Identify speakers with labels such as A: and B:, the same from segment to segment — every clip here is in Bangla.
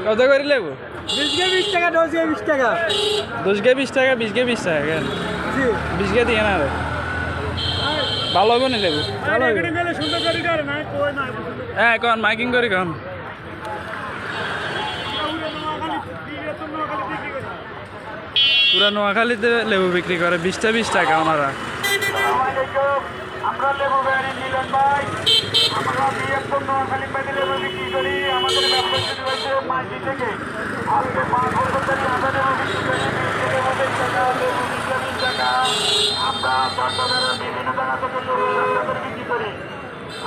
A: কত করে লেবু?
B: 20 টাকা 20 টাকা
A: 10 কে 20 টাকা 20 কে 20 টাকা কেন? 20 কে দিয়ে না রে, ভালো হবে না লেবু? হ্যাঁ কন মাইকিং করি কন। পুরা নোয়াখালীতে লেবু বিক্রি করে 20 টাকা ওনারা।
C: আমরা লেবু বেড়ি মিলন ভাই, আমরা বৃহত্তম নোয়াখালী পেটে লেবু বিক্রি করি। আমাদের ব্যবসা শুরু হয়েছে মাঝি থেকে। আজকে 5 বছর ধরে আমরা লেবু বিক্রি করি। 20 টাকা লেবু 20 টাকা। আমরা চট্টগ্রামের বিভিন্ন জায়গা থেকে লেবু সংগ্রহ বিক্রি করি।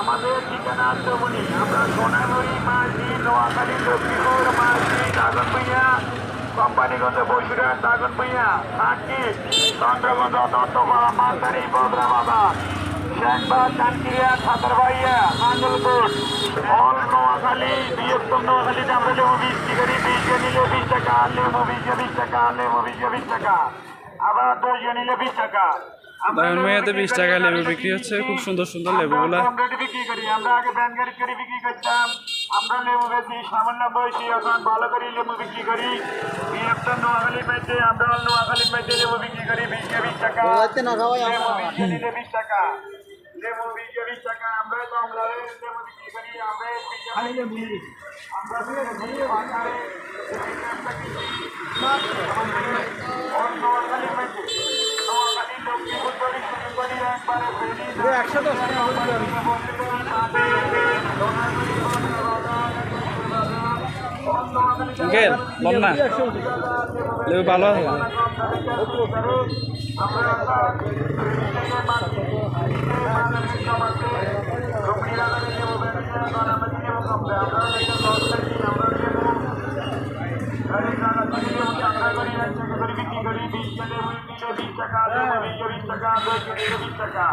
C: আমাদের ঠিকানা চৌমনি, আমরা সোনামুড়ি মাঝি, নোয়াখালী, লক্ষ্মীপুর মাঝি, দাগন ভূঁইয়া, কোম্পানিগঞ্জ, বসুরহাট, দাগন ভূঁইয়া, সাতকিট, চন্দ্রগঞ্জ, দত্তপাড়া, মালদারি, বদরা বাজার, শেখবাদ, চানকিরিয়া, ছাতরবাড়িয়া, নাঙ্গলকোট, অল নোয়াখালী, বৃহত্তম নোয়াখালীতে আমরা লেবু বিক্রি করি। 20 কে নিলে 20 টাকা, লেবু 20 কে 20 টাকা, লেবু 20 কে 20 টাকা, আবার 10 কে নিলে 20 টাকা।
A: দাগন ভূঁইয়াতে 20 টাকা লেবু বিক্রি হচ্ছে, খুব সুন্দর সুন্দর লেবুগুলা।
C: আমরা বিক্রি করি, আমরা আগে ব্যান গাড়ি করে বিক্রি করতাম। আমরা লেবু বেশি সামান্য বয়সী, এখন ভালো করে লেবু বিক্রি করি। বৃহত্তর নোয়াখালী পেটে, আমরা নোয়াখালী পেটে লেবু বিক্রি করি। 20 কে 20 টাকা, লেবু 20 কে নিলে 20 টাকা, লেবু 20 কে 20 টাকা। আমরা তো আমরা লেবু বিক্রি করি। আমরা নোয়াখালী পেটে, নোয়াখালী লক্ষ্মীপুর করি, শুরু করি একবারে ফেরি
B: 110 টাকা
A: আঙ্কেল বল না, লেবু ভালো আছে?
C: বিক্রি করি। 20 টাকা 20 টাকা, 20 টাকা, 10 টাকা।